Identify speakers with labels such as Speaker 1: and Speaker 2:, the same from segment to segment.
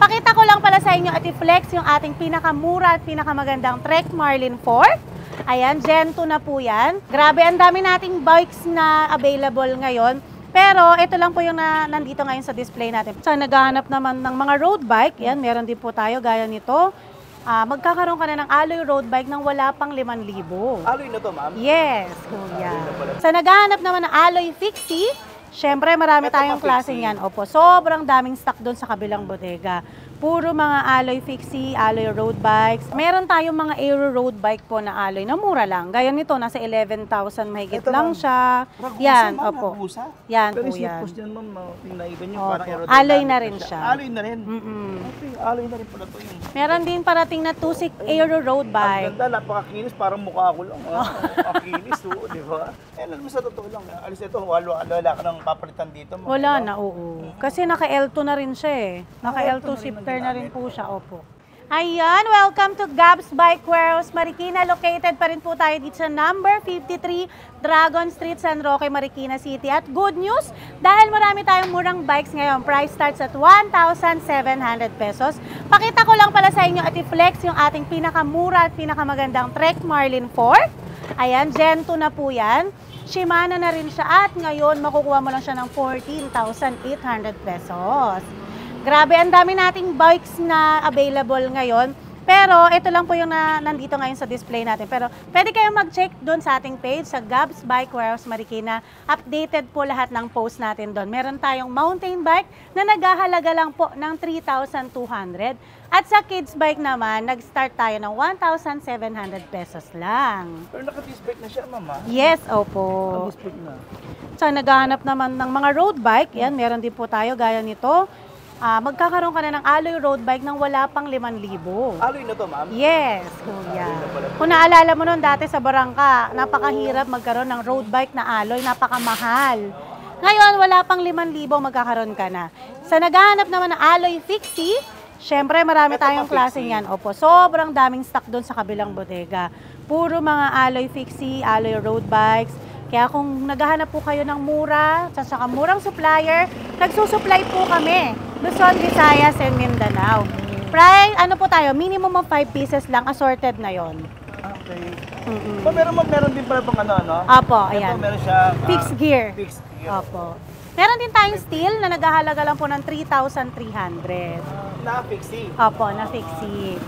Speaker 1: Pakita ko lang pala sa inyo at i-flex yung ating pinakamura at pinakamagandang Trek Marlin 4. Ayan, Gen 2 na po yan. Grabe, ang dami nating bikes na available ngayon. Pero ito lang po yung nandito ngayon sa display natin. So naghahanap naman ng mga road bike. Yan, meron din po tayo gaya nito. Magkakaroon ka na ng alloy road bike nang wala pang 5,000.
Speaker 2: Alloy na to, ma'am?
Speaker 1: Yes, kuya. Sa naghahanap naman ng alloy fixie, syempre marami tayong klaseng yan. Opo, sobrang daming stock doon sa kabilang bodega. Puro mga alloy fixie, alloy road bikes. Meron tayong mga aero road bike po na alloy na mura lang. Gaya nito, nasa 11,000 mahigit
Speaker 2: ito
Speaker 1: lang siya.
Speaker 2: Ragusa,
Speaker 1: Yan,
Speaker 2: ma'am,
Speaker 1: opo.
Speaker 2: Ragusa.
Speaker 1: Yan
Speaker 2: Pero
Speaker 1: po
Speaker 2: yung
Speaker 1: yan.
Speaker 2: sipos niyan, ma'am, tingnan nyo,
Speaker 1: Opo.
Speaker 2: parang aerodynamic
Speaker 1: Alloy na rin siya.
Speaker 2: Alloy na rin? Okay, alloy na rin pala to yun.
Speaker 1: Meron din parating na Tusik aero road
Speaker 2: Ang
Speaker 1: bike.
Speaker 2: ganda, napakakinis, parang mukha ko lang. Napakakinis, di ba? Alam mo sa totoo lang, alis ito, wala ka nang papalitan dito.
Speaker 1: Wala na, oo. Kasi naka L2 na rin siya eh. Naka L2 shifter na rin po siya, opo. Ayan, welcome to Gabs Bike Warehouse Marikina. Located pa rin po tayo dito sa number 53 Dragon Street, San Roque, Marikina City. At good news, dahil marami tayong murang bikes ngayon, price starts at 1,700 pesos. Pakita ko lang pala sa inyo at i-flex yung ating pinakamura at pinakamagandang Trek Marlin 4. Ayan, Gen 2 na po yan. Shimano na rin siya at ngayon makukuha mo lang siya ng 14,800 pesos. Grabe, ang dami nating bikes na available ngayon. Pero ito lang po yung nandito ngayon sa display natin. Pero pwede kayong mag-check doon sa ating page sa Gabs Bike Warehouse Marikina. Updated po lahat ng post natin doon. Meron tayong mountain bike na naghahalaga lang po ng 3,200. At sa kids bike naman, nag-start tayo ng 1,700 pesos lang.
Speaker 2: Pero naka-disc brake na siya, mama.
Speaker 1: Yes, opo.
Speaker 2: Naka-disc brake na.
Speaker 1: So naghahanap naman ng mga road bike. Yan, meron din po tayo gaya nito. Magkakaroon ka na ng alloy road bike nang wala pang 5,000.
Speaker 2: Alloy na to, ma'am?
Speaker 1: Yes, kuya. Kung naalala mo noon dati sa barangka, napakahirap magkaroon ng road bike na alloy, napakamahal. Ngayon, wala pang 5,000, magkakaroon ka na. Sa naghahanap naman ng alloy fixie, syempre marami tayong klaseng yan. Opo, sobrang daming stock doon sa kabilang bodega. Puro mga alloy fixie, alloy road bikes. Kaya kung naghahanap po kayo ng mura, sa murang supplier, nagsusupply po kami. Luzon, Visayas, and Mindanao. Price, ano po tayo, minimum of 5 pieces lang, assorted na yon.
Speaker 2: Okay. So, meron din pala itong ano?
Speaker 1: Opo, ayan.
Speaker 2: Ito, meron siya
Speaker 1: Fixed gear.
Speaker 2: Fixed gear.
Speaker 1: Opo. Meron din tayong steel na naghahalaga lang po ng 3,300.
Speaker 2: Na fixie.
Speaker 1: Opo, na fixie.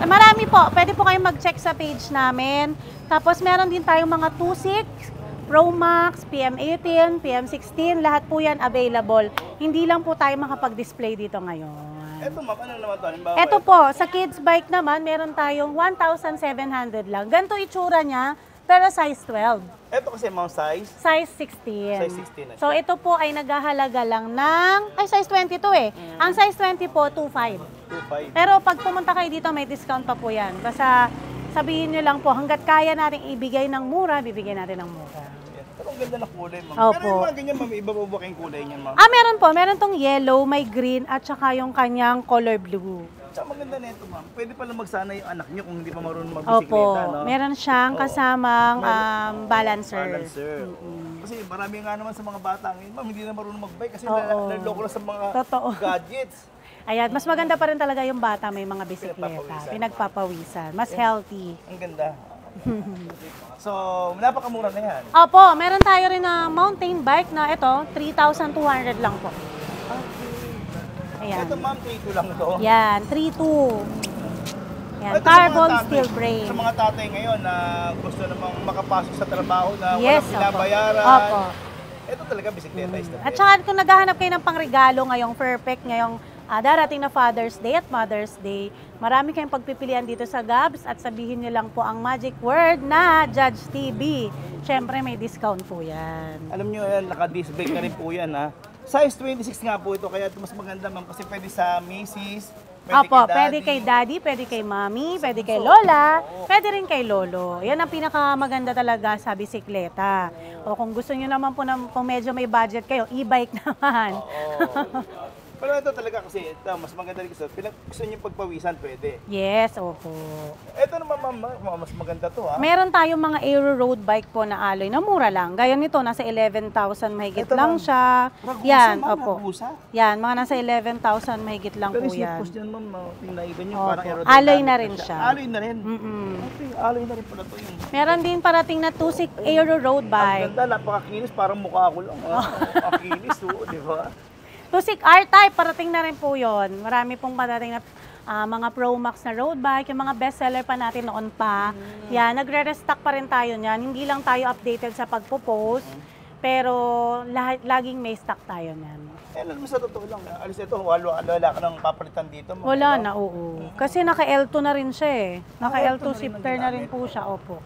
Speaker 1: Marami po, pwede po kayong mag-check sa page namin. Tapos meron din tayong mga 2.6, Pro Max, PM18, PM16, lahat po yan available. Hindi lang po tayo makapag-display dito ngayon.
Speaker 2: Ito, ma'am, ano naman ito?
Speaker 1: Ito po, sa kids bike naman, meron tayong 1,700 lang. Ganito itsura niya, pero size 12.
Speaker 2: Ito kasi, ma'am, size?
Speaker 1: Size 16.
Speaker 2: Size 16 na siya.
Speaker 1: So, ito po ay naghahalaga lang ng, size 22 eh. Ang size 20 po, 2,500.
Speaker 2: 2.5.
Speaker 1: Pero pag pumunta kayo dito, may discount pa po yan. Basta sabihin nyo lang po, hanggat kaya natin ibigay ng mura, bibigyan natin ng mura.
Speaker 2: Pero ang ganda na kulay, ma'am.
Speaker 1: Opo.
Speaker 2: Pero yung mga ganyan, ma'am, iba po ba kayong kulay niyan, ma'am?
Speaker 1: Meron po. Meron tong yellow, may green, at saka yung kanyang color blue.
Speaker 2: Tsaka maganda na ito, ma'am. Pwede pala magsana yung anak niyo kung hindi pa marunong magbisikleta,
Speaker 1: Opo.
Speaker 2: no?
Speaker 1: Meron siyang kasamang balancer.
Speaker 2: Balancer. Kasi marami nga naman sa mga bata ngayon, ma'am, hindi na marunong magbike kasi
Speaker 1: Oo.
Speaker 2: naloko lang sa mga
Speaker 1: Totoo.
Speaker 2: gadgets.
Speaker 1: Ayan, mas maganda pa rin talaga yung bata may mga bisikleta.
Speaker 2: Pinagpapawisan.
Speaker 1: Pinagpapawisan. Mas healthy.
Speaker 2: Ang ganda. So, napakamura na yan.
Speaker 1: Opo, meron tayo rin na mountain bike na ito, 3,200 lang po. Ayan.
Speaker 2: Ito, ma'am, 3.2 lang ito.
Speaker 1: Yan, 3.2. Yan,
Speaker 2: Ito sa mga
Speaker 1: carbon
Speaker 2: tatay-
Speaker 1: steel frame.
Speaker 2: Sa mga tatay ngayon na gusto namang makapasok sa trabaho na
Speaker 1: Yes,
Speaker 2: walang binabayaran.
Speaker 1: Opo.
Speaker 2: Ito talaga, bisikleta is the
Speaker 1: At
Speaker 2: best.
Speaker 1: saka kung naghahanap kayo ng pangregalo ngayong perfect, ngayong darating na Father's Day at Mother's Day, marami kayong pagpipilian dito sa Gabs at sabihin nyo lang po ang magic word na Judge TV. Siyempre may discount po yan.
Speaker 2: Alam nyo yan, naka-disc brake na rin po yan, ha? Size 26 nga po ito, kaya ito mas maganda, ma'am, kasi pwede sa misis, pwede
Speaker 1: Opo,
Speaker 2: kay daddy.
Speaker 1: pwede kay daddy, pwede kay mommy, pwede kay lola, pwede rin kay lolo. Yan ang pinakamaganda talaga sa bisikleta. O kung gusto nyo naman po kung medyo may budget kayo, e-bike naman.
Speaker 2: Pero ito talaga kasi, ito, mas maganda rin gusto. Gusto niyo pagpawisan, pwede.
Speaker 1: Yes, opo.
Speaker 2: Ito naman, ma'am, mas maganda to, ha?
Speaker 1: Meron tayong mga Aero road bike po na alloy na mura lang. Gaya nito, nasa 11,000 mahigit
Speaker 2: Ito,
Speaker 1: lang
Speaker 2: ma'am.
Speaker 1: siya.
Speaker 2: Ragusa,
Speaker 1: Yan,
Speaker 2: ma'am,
Speaker 1: opo.
Speaker 2: ragusa.
Speaker 1: Yan, mga nasa 11,000 mahigit lang
Speaker 2: Pero
Speaker 1: po
Speaker 2: yung
Speaker 1: yan.
Speaker 2: post dyan, ma'am, tingnan iba niyo,
Speaker 1: Opo.
Speaker 2: parang aerodynamic
Speaker 1: Alloy na rin siya.
Speaker 2: Alloy na rin?
Speaker 1: Mm-mm.
Speaker 2: Okay, alloy na rin pala to yung...
Speaker 1: Meron din parating na Tusik Aero road
Speaker 2: Ang
Speaker 1: bike.
Speaker 2: ganda, napakakinis, parang mukha ko lang. Ang kinis, di ba?
Speaker 1: Tusik R-Type, parating na rin po yon. Marami pong parating na mga Pro Max na road bike, yung mga bestseller pa natin noon pa. Yan, nagre-restock pa rin tayo niyan. Hindi lang tayo updated sa pagpo-post, pero laging may stock tayo niyan.
Speaker 2: Alam mo, sa totoo lang, alis ito, wala ka nang papalitan dito. ma'am.
Speaker 1: Wala na, oo. Kasi naka-L2 na rin siya eh. Naka-L2 shifter na rin po siya, opo.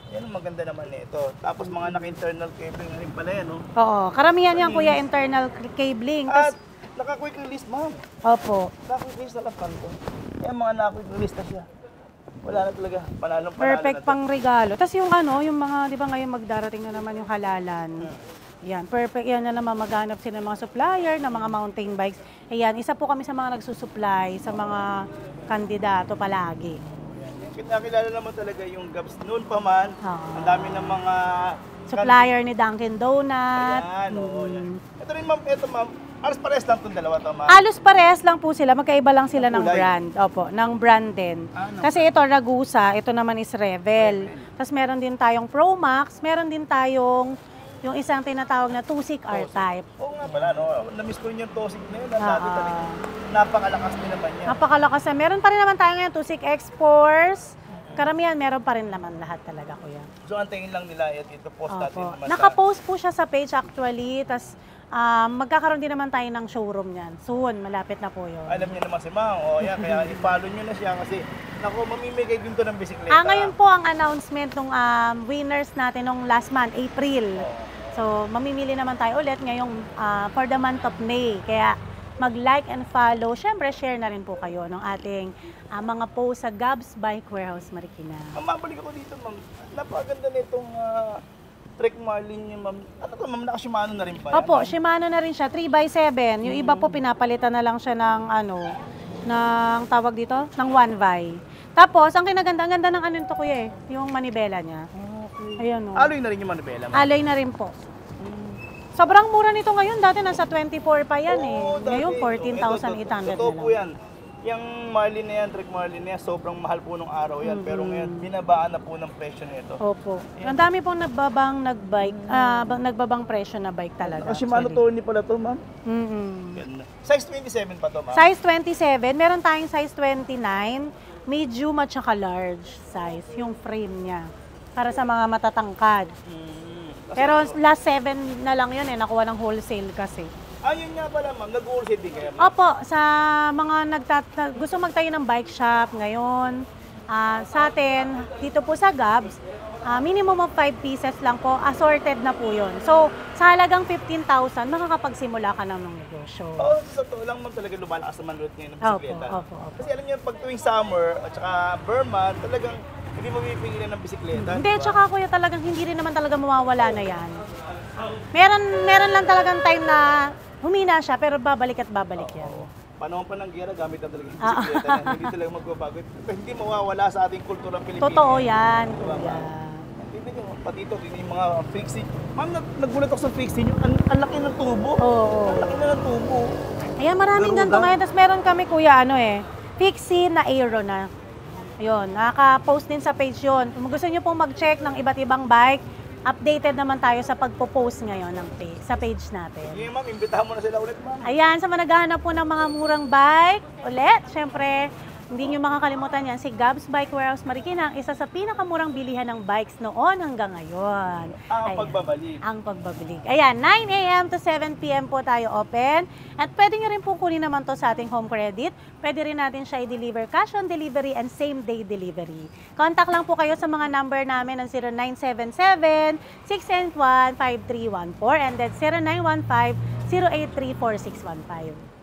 Speaker 2: Yan ang maganda naman nito. Tapos mga naka-internal cabling na rin pala yan, no?
Speaker 1: Oo, karamihan yan kuya internal cabling.
Speaker 2: At
Speaker 1: Tas,
Speaker 2: naka-quick release, ma'am.
Speaker 1: opo.
Speaker 2: Naka-quick release na lang to. Yan mga naka-quick release na siya. Wala na talaga. Panalo
Speaker 1: Perfect
Speaker 2: na to.
Speaker 1: pang regalo. Tapos yung ano, yung mga, di ba ngayon magdarating na naman yung halalan. Yan, perfect yan na naman maghanap sila ng mga supplier ng mga mountain bikes. Ayan, isa po kami sa mga nagsusupply sa mga kandidato palagi.
Speaker 2: Nakilala naman talaga yung Gabs noon pa man.
Speaker 1: Oo.
Speaker 2: Ang dami ng mga...
Speaker 1: Supplier ni Dunkin Donut.
Speaker 2: Ayan, oo, yan. Ito rin, ma'am. Ito, ma'am. Aras pares lang itong dalawa to, ma'am.
Speaker 1: Halos parehas lang po sila, magkaiba lang sila ng
Speaker 2: Kulay.
Speaker 1: brand. Opo, ng brand din.
Speaker 2: Ano?
Speaker 1: Kasi ito Ragusa, ito naman is Revel. Tapos meron din tayong Pro Max, meron din tayong yung isang tinatawag na Tusik R-Type.
Speaker 2: Oo nga pala, no? Na-miss ko rin yung Tosig na yun. Dati
Speaker 1: Ah.
Speaker 2: talaga. Napakalakas din naman yan.
Speaker 1: Napakalakas na. Meron pa rin naman tayo ngayon, Tusik X-Force. Karamihan, meron pa rin naman lahat talaga, kuya.
Speaker 2: So, antayin lang nila ito post natin
Speaker 1: Opo.
Speaker 2: naman
Speaker 1: Nakapost po siya sa page actually. Tapos magkakaroon din naman tayo ng showroom niyan. Soon, malapit na po yun.
Speaker 2: Alam niyo naman si Ma'am. O, yan. Kaya i-follow niyo na siya kasi naku, mamimigay din to ng bisikleta.
Speaker 1: Ngayon po ang announcement ng winners natin nung last month, April. So, mamimili naman tayo ulit ngayong for the month of May. Kaya mag-like and follow. Siyempre, share na rin po kayo ng ating mga post sa Gabs Bike Warehouse Marikina.
Speaker 2: Mabalik ako dito, Ma'am. Napakaganda nitong Trek Marlin niyo, Ma'am. Ano to, Ma'am? Naka-Shimano na rin pa yan,
Speaker 1: Opo,
Speaker 2: ma'am?
Speaker 1: Shimano na rin siya, 3x7. Yung iba po, pinapalitan na lang siya ng ng tawag dito, ng 1Y. Tapos, ang kinaganda-ganda ng ano nito, kuya eh, yung manibela niya.
Speaker 2: Okay.
Speaker 1: Ayan o.
Speaker 2: Alloy na rin yung manibela, Ma'am.
Speaker 1: Alloy na rin po. Sobrang mura nito ngayon. Dati nasa 24 pa yan eh.
Speaker 2: Oo, dati.
Speaker 1: Ngayon,
Speaker 2: Totoo
Speaker 1: 14,800 na lang.
Speaker 2: po yan. Yung Marlin na yan, Trek Marlin na yan, sobrang mahal po nung araw yan. Pero ngayon, binabaan na po ng presyo nito.
Speaker 1: Opo. Ang dami pong nagbabang presyo na bike talaga.
Speaker 2: Shimano
Speaker 1: actually.
Speaker 2: Tony pala to, Ma'am.
Speaker 1: Mm-mm.
Speaker 2: Ganda. Size 27 pa to, Ma'am.
Speaker 1: Size 27. Meron tayong size 29, medium at saka large size. Yung frame niya. Para sa mga matatangkad. Pero last 7 na lang yun eh. Nakuha ng wholesale kasi.
Speaker 2: Ayun nga pala, Ma'am. Nag-wholesale din kayo, Ma'am.
Speaker 1: Opo, sa mga gusto magtayo ng bike shop ngayon, sa atin, dito po sa Gabs, minimum of 5 pieces lang po, assorted na po yun. So, sa halagang 15,000, makakapagsimula ka na ng negosyo.
Speaker 2: Oo, sa totoo lang, Ma'am, talaga lumalakas naman ulit ngayon ng bisikleta.
Speaker 1: Opo.
Speaker 2: Kasi alam niyo, pag tuwing summer at saka Burman, talagang hindi mo pipigilan ng bisikleta.
Speaker 1: Hindi, tsaka kuya talagang hindi rin naman talaga mawawala na yan. Meron lang talagang time na humina siya, pero babalik at babalik yan.
Speaker 2: Panahon pa ng gera, gamit na talaga yung bisikleta na. Hindi talaga magbabago. Hindi mawawala sa ating kulturang Pilipino.
Speaker 1: Totoo yan,
Speaker 2: Diba,
Speaker 1: kuya.
Speaker 2: Ma'am? Hindi nyo, pati ito, yung mga fixie. Ma'am, nagulat ako sa fixie nyo. Ang laki ng tubo.
Speaker 1: Oo.
Speaker 2: Ang laki na ng tubo.
Speaker 1: Ayan, maraming
Speaker 2: Garuda.
Speaker 1: ganito ngayon. Tapos meron kami, kuya, fixie na Aero na. Ayun, nakaka-post din sa page yun. Kung gusto nyo pong mag-check ng iba't ibang bike, updated naman tayo sa pagpo-post ngayon sa page natin.
Speaker 2: Sige, Ma'am, imbitahan mo na sila ulit, Ma'am.
Speaker 1: Ayan, sa mga naghahanap po ng mga murang bike, ulit, syempre, hindi nyo makakalimutan yan, si Gabs Bike Warehouse Marikina, ang isa sa pinakamurang bilihan ng bikes noon hanggang ngayon.
Speaker 2: Ang
Speaker 1: Ayan,
Speaker 2: pagbabalik.
Speaker 1: Ang pagbabalik. Ayan, 9 a.m. to 7 p.m. po tayo open. At pwede nyo rin po kunin naman to sa ating home credit. Pwede rin natin siya i-deliver cash on delivery and same day delivery. Contact lang po kayo sa mga number namin ng 0977-681-5314 and then 0915-083-4615.